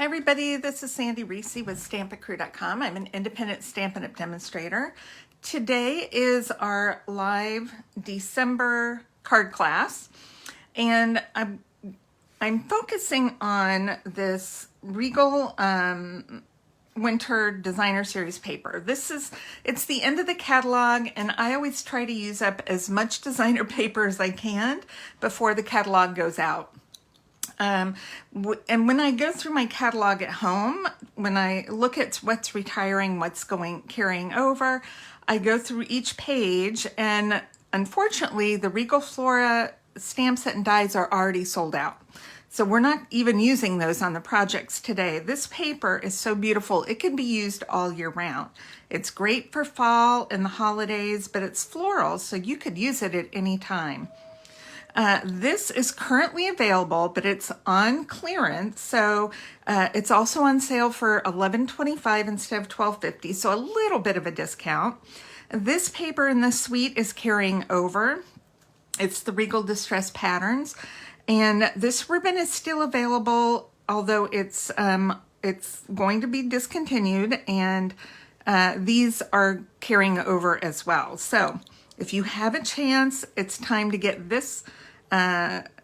everybody, this is Sandy Reese with StampItCrew.com. I'm an independent Stampin' Up! Demonstrator. Today is our live December card class, and I'm focusing on this Regal Winter Designer Series paper. It's the end of the catalog, and I always try to use up as much designer paper as I can before the catalog goes out. And when I go through my catalog at home, when I look at what's retiring, what's carrying over, I go through each page, and unfortunately the Regal Flora stamp set and dies are already sold out. So we're not even using those on the projects today. This paper is so beautiful, it can be used all year round. It's great for fall and the holidays, but it's floral, so you could use it at any time. This is currently available, but it's on clearance, so it's also on sale for $11.25 instead of $12.50, so a little bit of a discount. This paper in this suite is carrying over. It's the Regal Distress Patterns, and this ribbon is still available, although it's going to be discontinued, and these are carrying over as well. So if you have a chance, it's time to get this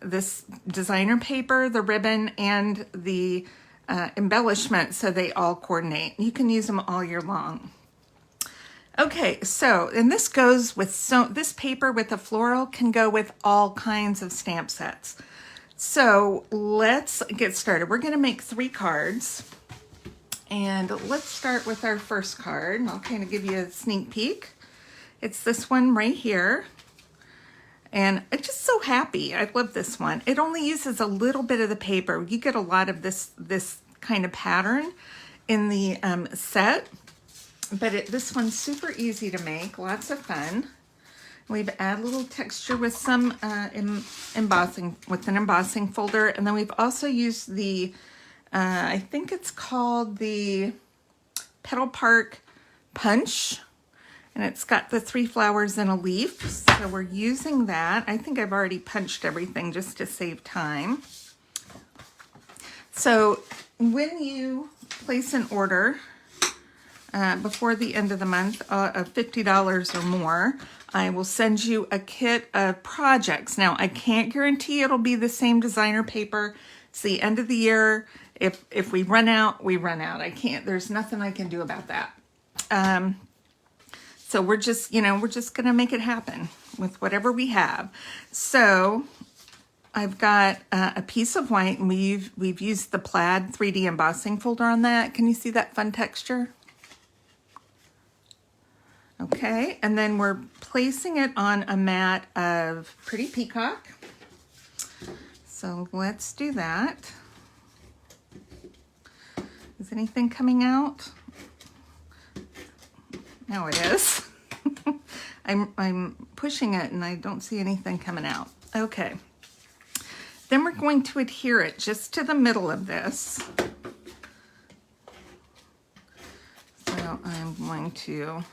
this designer paper, the ribbon, and the embellishment so they all coordinate. You can use them all year long. Okay, so, and this goes with, this paper with the floral can go with all kinds of stamp sets. So let's get started. We're going to make 3 cards, and let's start with our first card. I'll kind of give you a sneak peek. It's this one right here, and I'm just so happy. I love this one. It only uses a little bit of the paper. You get a lot of this kind of pattern in the set, but this one's super easy to make, lots of fun. We've added a little texture with some embossing, with an embossing folder, and then we've also used the, I think it's called the Petal Park Punch, and it's got the 3 flowers and a leaf, so we're using that. I think I've already punched everything just to save time. So when you place an order before the end of the month of $50 or more, I will send you a kit of projects. Now, I can't guarantee it'll be the same designer paper. It's the end of the year. If we run out, we run out. There's nothing I can do about that. So we're just gonna make it happen with whatever we have. So I've got a piece of white, and we've used the plaid 3D embossing folder on that. Can you see that fun texture? Okay, and then we're placing it on a mat of Pretty Peacock. So let's do that. Is anything coming out? Now it is. I'm pushing it and I don't see anything coming out. Okay. Then we're going to adhere it just to the middle of this. So I'm going to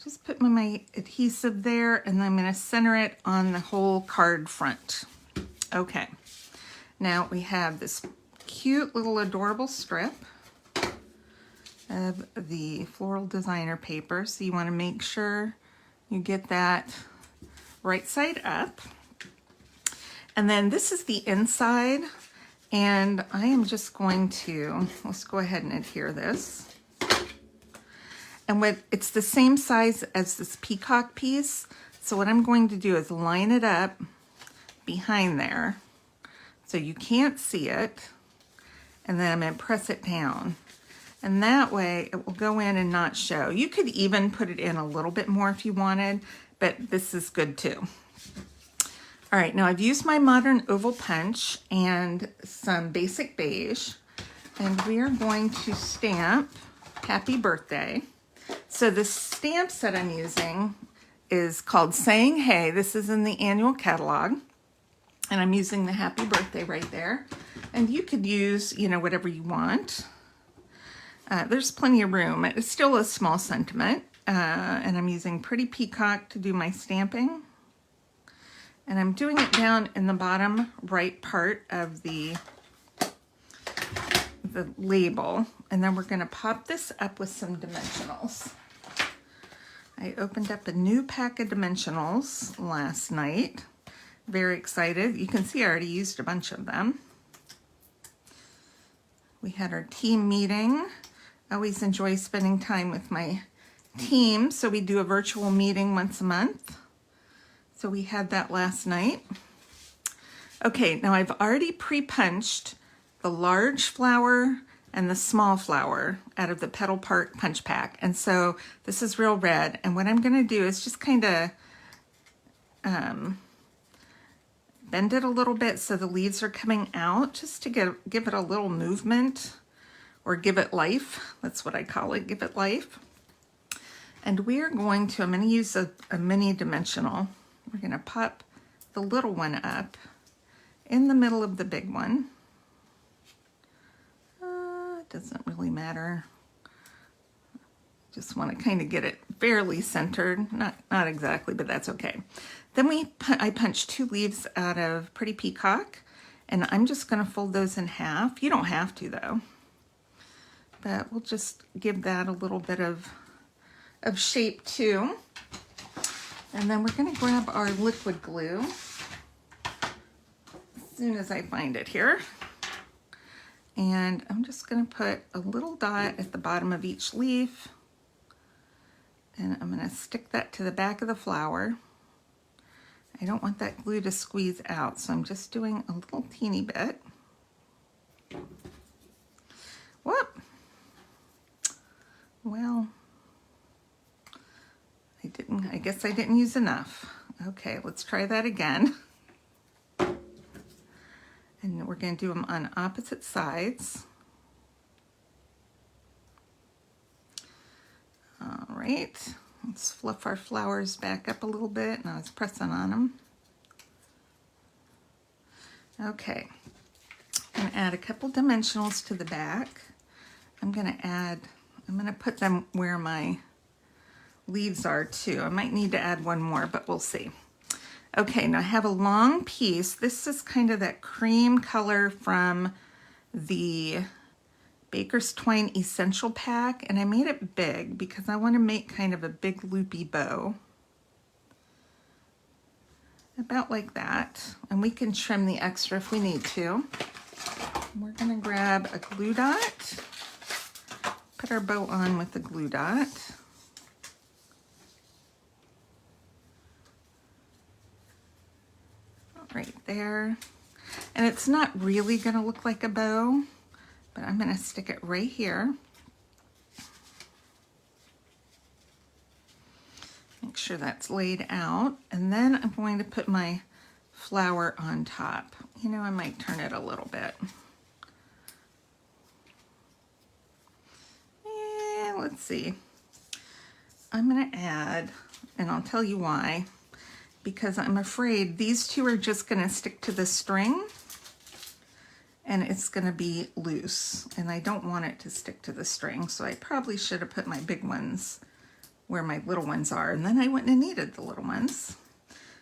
just put my adhesive there, and then I'm going to center it on the whole card front. Okay. Now we have this cute little adorable strip of the floral designer paper, so you want to make sure you get that right side up. And then this is the inside, and I am just going to, let's go ahead and adhere this. And it's the same size as this peacock piece, so what I'm going to do is line it up behind there so you can't see it, and then I'm going to press it down. And that way it will go in and not show. You could even put it in a little bit more if you wanted, but this is good too. All right, now I've used my modern oval punch and some basic beige, and we are going to stamp Happy Birthday. So the stamp set I'm using is called Saying Hey. This is in the annual catalog, and I'm using the Happy Birthday right there. And you could use, whatever you want. There's plenty of room. It's still a small sentiment, and I'm using Pretty Peacock to do my stamping. And I'm doing it down in the bottom right part of the the label, and then we're going to pop this up with some dimensionals. I opened up a new pack of dimensionals last night. Very excited. You can see I already used a bunch of them. We had our team meeting. I always enjoy spending time with my team, so we do a virtual meeting once a month. So we had that last night. Okay, now I've already pre-punched the large flower and the small flower out of the Petal Park punch pack. And so this is real red. And what I'm gonna do is just kind of bend it a little bit so the leaves are coming out, just to give it a little movement, or give it life. That's what I call it, give it life. And we're going to, I'm gonna use a mini dimensional. We're gonna pop the little one up in the middle of the big one. It doesn't really matter. Just want to kind of get it fairly centered. Not exactly, but that's okay. Then I punched 2 leaves out of Pretty Peacock, and I'm just going to fold those in half. You don't have to though, but we'll just give that a little bit of shape too. And then we're going to grab our liquid glue as soon as I find it here. And I'm just going to put a little dot at the bottom of each leaf. And I'm going to stick that to the back of the flower. I don't want that glue to squeeze out, so I'm just doing a little teeny bit. Whoop! Well, I guess I didn't use enough. Okay, let's try that again. And we're going to do them on opposite sides. All right, let's fluff our flowers back up a little bit, and I was pressing on them. Okay, I'm going to add a couple dimensionals to the back. I'm going to put them where my leaves are too. I might need to add one more, but we'll see. Okay, now I have a long piece. This is kind of that cream color from the Baker's Twine Essential Pack, and I made it big because I want to make kind of a big loopy bow. About like that. And we can trim the extra if we need to. We're going to grab a glue dot, put our bow on with the glue dot. Right there. And it's not really going to look like a bow, but I'm going to stick it right here. Make sure that's laid out. And then I'm going to put my flower on top. You know, I might turn it a little bit. And let's see. I'm going to add, and I'll tell you why, because I'm afraid these 2 are just going to stick to the string and it's going to be loose, and I don't want it to stick to the string, so I probably should have put my big ones where my little ones are, and then I wouldn't have needed the little ones.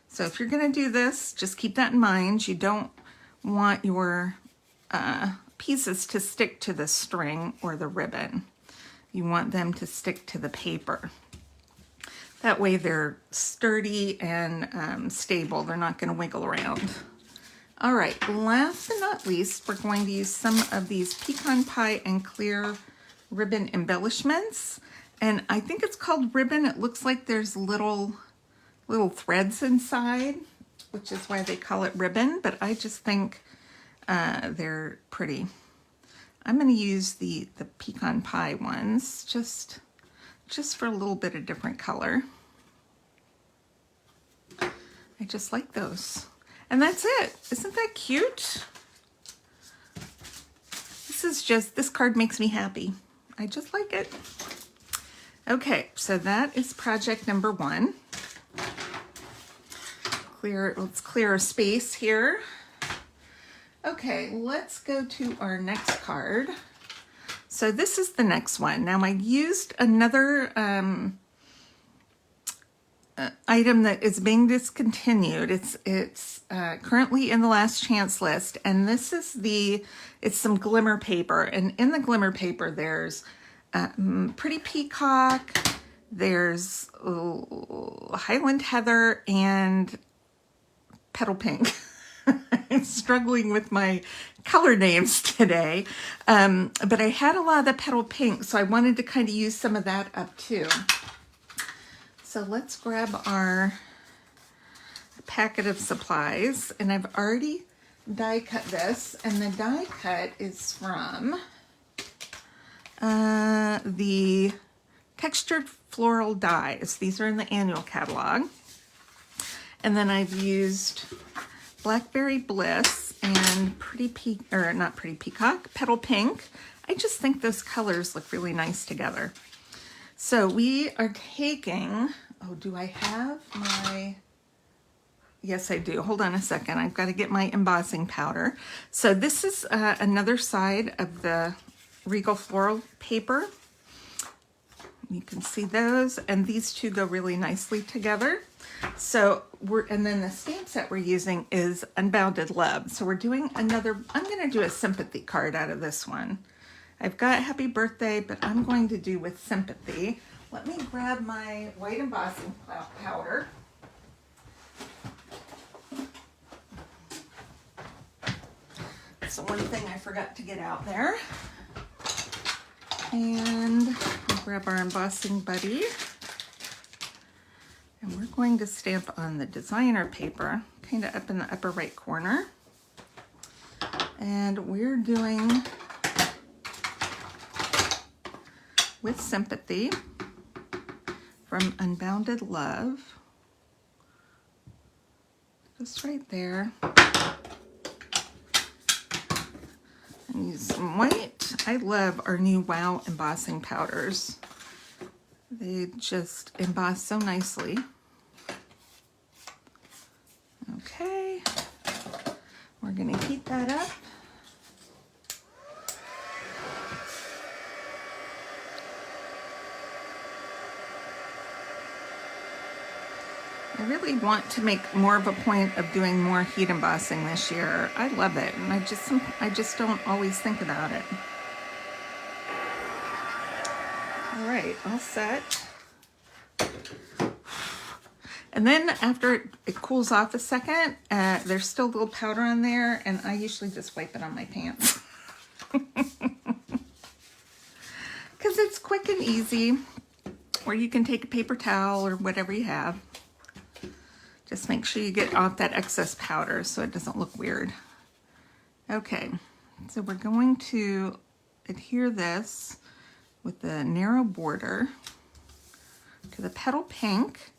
So if you're going to do this, just keep that in mind. You don't want your pieces to stick to the string or the ribbon. You want them to stick to the paper. That way they're sturdy and stable. They're not going to wiggle around. All right, last but not least, we're going to use some of these pecan pie and clear ribbon embellishments. And I think it's called ribbon. It looks like there's little threads inside, which is why they call it ribbon, but I just think they're pretty. I'm going to use the pecan pie ones just for a little bit of different color. I just like those. And that's it. Isn't that cute? This card makes me happy. I just like it. Okay, so that is project number 1. Let's clear a space here. Okay, let's go to our next card. So this is the next one. Now I used another item that is being discontinued. It's currently in the last chance list, and this is it's some glimmer paper, and in the glimmer paper there's Pretty Peacock, there's Highland Heather, and Petal Pink. I'm struggling with my color names today, but I had a lot of the Petal Pink, so I wanted to kind of use some of that up too. So let's grab our packet of supplies, and I've already die cut this, and the die cut is from the Textured Floral Dies. These are in the annual catalog. And then I've used Blackberry Bliss and not Pretty Peacock, Petal Pink. I just think those colors look really nice together. So we are taking, do I have my, yes I do, hold on a second, I've got to get my embossing powder. So this is another side of the Regal floral paper. You can see those, and these two go really nicely together. So and then the stamp set we're using is Unbounded Love. So we're doing I'm gonna do a sympathy card out of this one. I've got Happy Birthday, but I'm going to do with sympathy. Let me grab my white embossing powder. That's the one thing I forgot to get out there. And we'll grab our embossing buddy. And we're going to stamp on the designer paper, kind of up in the upper right corner. And we're doing with sympathy from Unbounded Love. Just right there. And use some white. I love our new Wow embossing powders. They just emboss so nicely. Okay, we're gonna heat that up. I really want to make more of a point of doing more heat embossing this year. I love it, and I just don't always think about it. All right, all set. And then after it cools off a second, there's still a little powder on there, and I usually just wipe it on my pants. Because it's quick and easy, or you can take a paper towel or whatever you have. Just make sure you get off that excess powder so it doesn't look weird. Okay, so we're going to adhere this with the narrow border to the Petal Pink.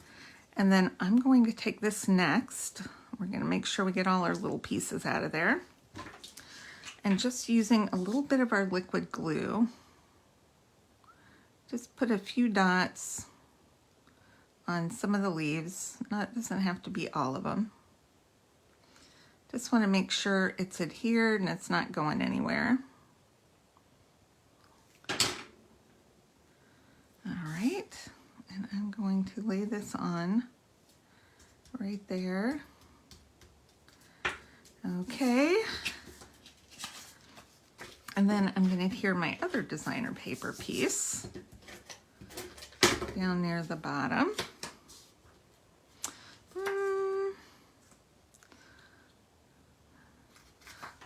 And then I'm going to take this next. We're going to make sure we get all our little pieces out of there. And just using a little bit of our liquid glue, just put a few dots on some of the leaves. It doesn't have to be all of them. Just want to make sure it's adhered and it's not going anywhere. All right. And I'm going to lay this on right there. Okay. And then I'm going to adhere my other designer paper piece down near the bottom.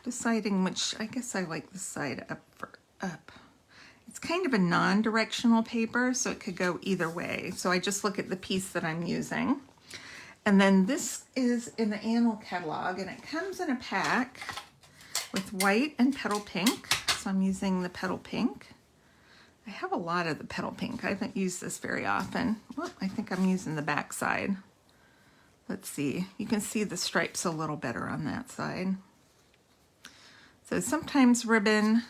Deciding which, I guess I like the side up. It's kind of a non-directional paper, so it could go either way. So I just look at the piece that I'm using. And then this is in the annual catalog, and it comes in a pack with white and Petal Pink. So I'm using the Petal Pink. I have a lot of the Petal Pink. I haven't used this very often. Well, I think I'm using the back side. Let's see. You can see the stripes a little better on that side. So sometimes ribbon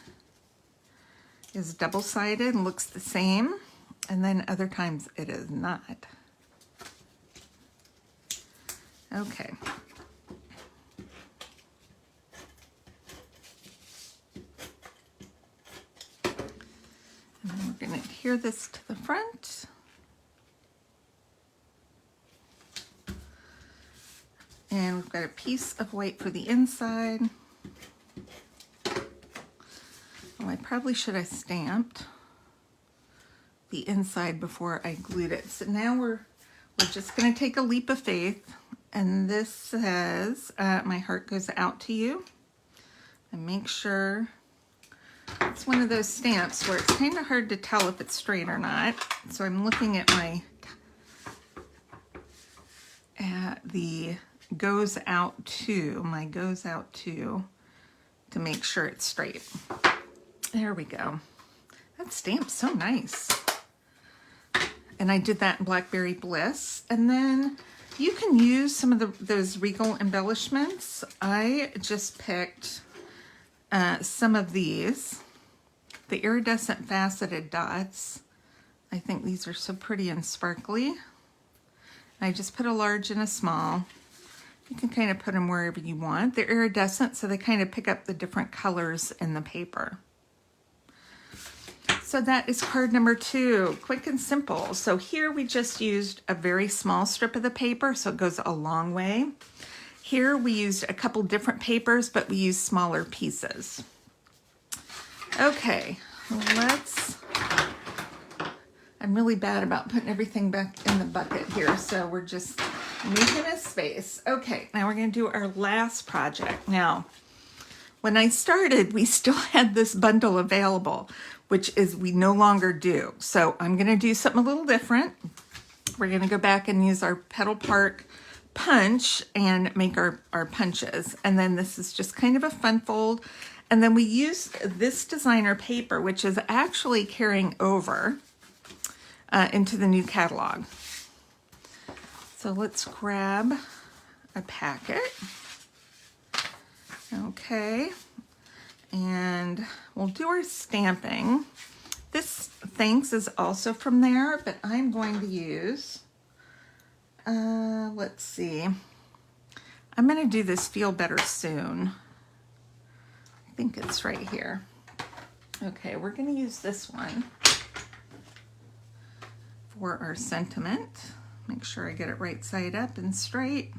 is double-sided and looks the same, and then other times it is not. Okay. And then we're going to adhere this to the front. And we've got a piece of white for the inside. Well, I probably should have stamped the inside before I glued it. So now we're just going to take a leap of faith. And this says, my heart goes out to you. And make sure, it's one of those stamps where it's kind of hard to tell if it's straight or not. So I'm looking at the goes out to, to make sure it's straight. There we go. That stamp's so nice. And I did that in Blackberry Bliss. And then you can use some of those Regal embellishments. I just picked some of these. The iridescent faceted dots. I think these are so pretty and sparkly. I just put a large and a small. You can kind of put them wherever you want. They're iridescent, so they kind of pick up the different colors in the paper. So that is card number 2, quick and simple. So here we just used a very small strip of the paper, so it goes a long way. Here we used a couple different papers, but we used smaller pieces. Okay, I'm really bad about putting everything back in the bucket here, so we're just making a space. Okay, now we're going to do our last project. Now, when I started, we still had this bundle available, which is we no longer do. So I'm going to do something a little different. We're going to go back and use our Petal Park punch and make our punches. And then this is just kind of a fun fold. And then we use this designer paper, which is actually carrying over into the new catalog. So let's grab a packet. Okay, and we'll do our stamping. This Thanks is also from there, but I'm going to use, let's see. I'm going to do this Feel Better Soon. I think it's right here. Okay, we're going to use this one for our sentiment. Make sure I get it right side up and straight.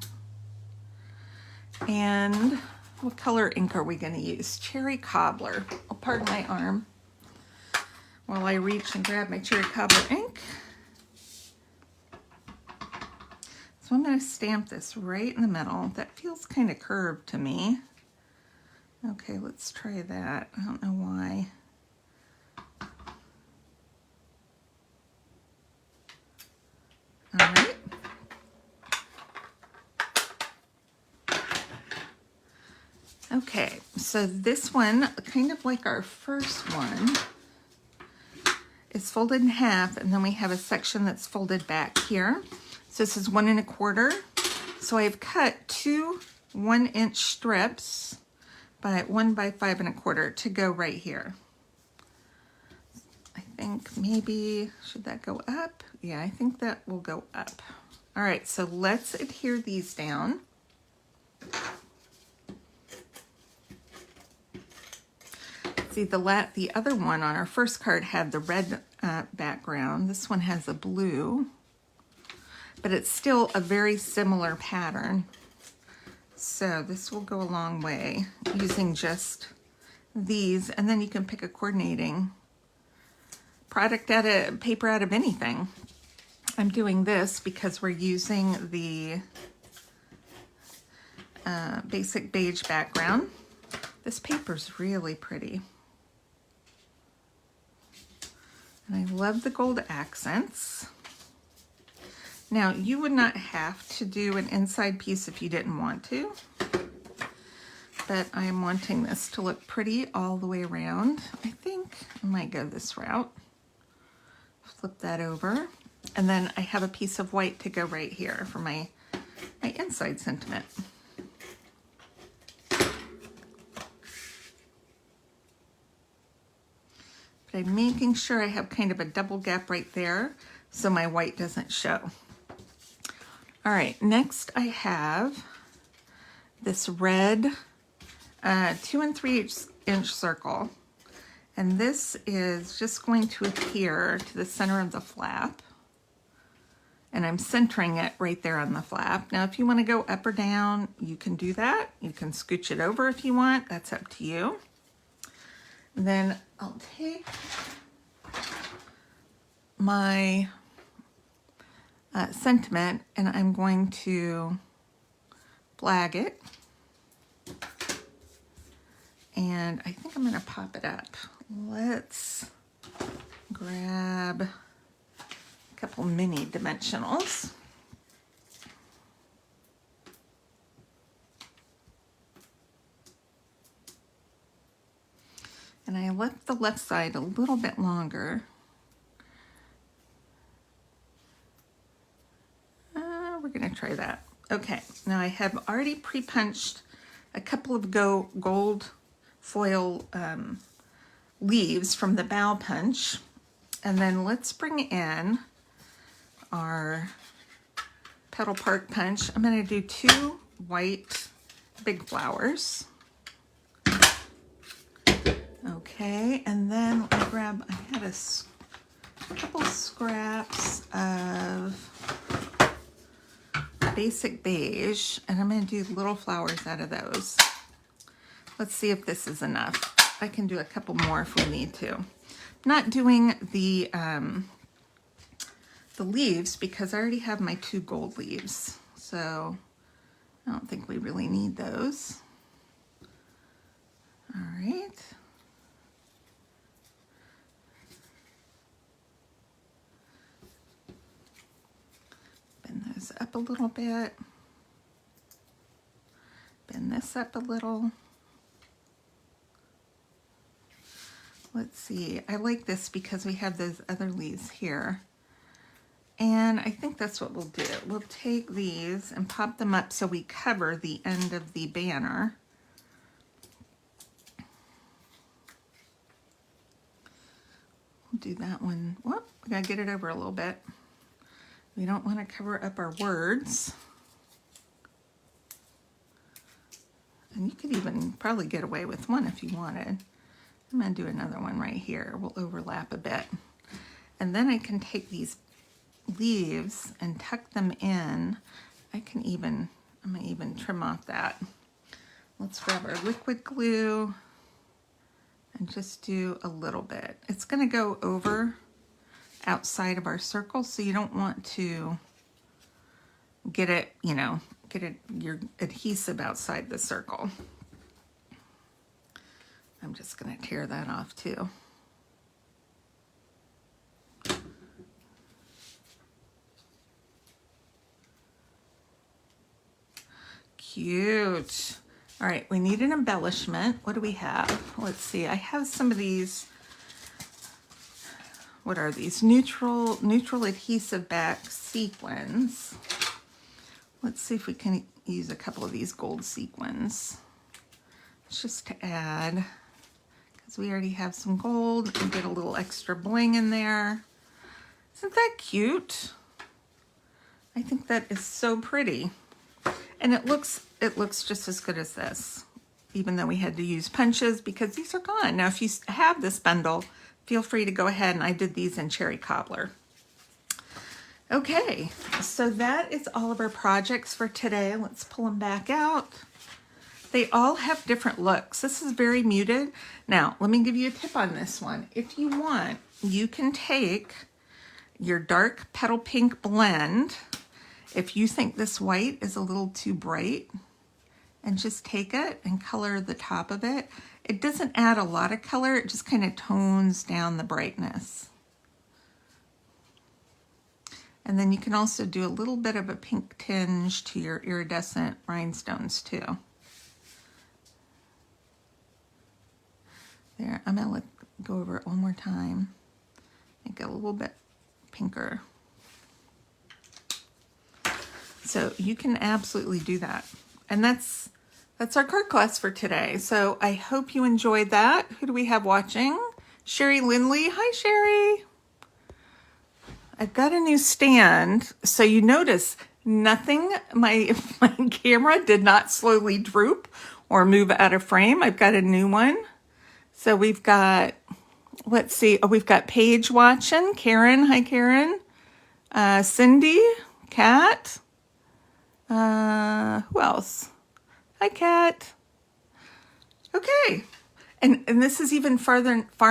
And what color ink are we going to use? Cherry Cobbler. Oh, pardon my arm while I reach and grab my Cherry Cobbler ink. So I'm going to stamp this right in the middle. That feels kind of curved to me. Okay, let's try that. I don't know why. All right. Okay, so this one, kind of like our first one, is folded in half, and then we have a section that's folded back here. So this is 1 1/4. So I've cut 2 1-inch strips by 1 by 5 1/4 to go right here. I think maybe, should that go up? Yeah, I think that will go up. All right, so let's adhere these down. See, the other one on our first card had the red background. This one has a blue, but it's still a very similar pattern. So this will go a long way using just these, and then you can pick a coordinating product paper out of anything. I'm doing this because we're using the basic beige background. This paper's really pretty. And I love the gold accents. Now, you would not have to do an inside piece if you didn't want to, but I'm wanting this to look pretty all the way around. I think I might go this route. Flip that over. And then I have a piece of white to go right here for my inside sentiment. But I'm making sure I have kind of a double gap right there so my white doesn't show. All right, next I have this red 2 3/8-inch circle. And this is just going to adhere to the center of the flap. And I'm centering it right there on the flap. Now, if you want to go up or down, you can do that. You can scooch it over if you want. That's up to you. And then I'll take my sentiment and I'm going to flag it. And I think I'm going to pop it up. Let's grab a couple mini dimensionals. And I left the left side a little bit longer. We're going to try that. Okay, now I have already pre-punched a couple of gold foil leaves from the bow punch. And then let's bring in our petal part punch. I'm going to do 2 white big flowers. Okay, and then I had a couple scraps of basic beige, and I'm going to do little flowers out of those. Let's see if this is enough. I can do a couple more if we need to. I'm not doing the leaves because I already have my 2 gold leaves, so I don't think we really need those. All right. Bend those up a little bit. Bend this up a little. Let's see, I like this because we have those other leaves here. And I think that's what we'll do. We'll take these and pop them up so we cover the end of the banner. We'll do that one. Whoop, we gotta get it over a little bit. We don't want to cover up our words. And you could even probably get away with one if you wanted. I'm going to do another one right here. We'll overlap a bit. And then I can take these leaves and tuck them in. I'm going to even trim off that. Let's grab our liquid glue and just do a little bit. It's going to go over outside of our circle, so you don't want to get it, your adhesive outside the circle. I'm just going to tear that off too. Cute. All right, we need an embellishment. What do we have? Let's see. I have some of these. What are these? Neutral adhesive back sequins. Let's see if we can use a couple of these gold sequins. Just to add, because we already have some gold, and get a little extra bling in there. Isn't that cute? I think that is so pretty. And it looks just as good as this, even though we had to use punches because these are gone. Now, if you have this bundle, feel free to go ahead, and I did these in cherry cobbler. Okay, so that is all of our projects for today. Let's pull them back out. They all have different looks. This is very muted. Now, let me give you a tip on this one. If you want, you can take your dark petal pink blend. If you think this white is a little too bright, and just take it and color the top of it. It doesn't add a lot of color, it just kind of tones down the brightness. And then you can also do a little bit of a pink tinge to your iridescent rhinestones too. There, I'm gonna go over it one more time. Make it a little bit pinker. So you can absolutely do that. And that's our card class for today. So I hope you enjoyed that. Who do we have watching? Sherry Lindley. Hi, Sherry. I've got a new stand. So you notice nothing, my camera did not slowly droop or move out of frame. I've got a new one. So we've got, let's see, we've got Paige watching. Karen, hi Karen. Cindy, Kat, who else? Hi, Kat. Okay. And this is even far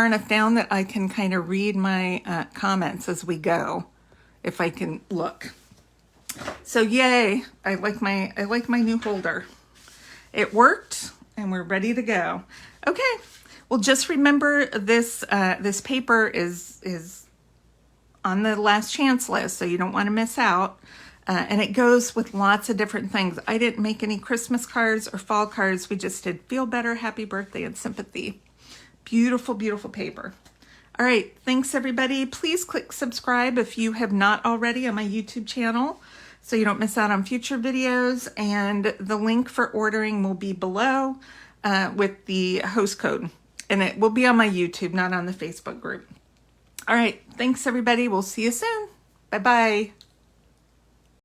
enough down that I can kind of read my comments as we go, if I can look. So yay! I like my new holder. It worked, and we're ready to go. Okay. Well, just remember this this paper is on the last chance list, so you don't want to miss out. And it goes with lots of different things. I didn't make any Christmas cards or fall cards. We just did feel better, happy birthday, and sympathy. Beautiful, beautiful paper. All right, thanks everybody. Please click subscribe if you have not already on my YouTube channel so you don't miss out on future videos. And the link for ordering will be below with the host code. And it will be on my YouTube, not on the Facebook group. All right, thanks everybody. We'll see you soon. Bye-bye.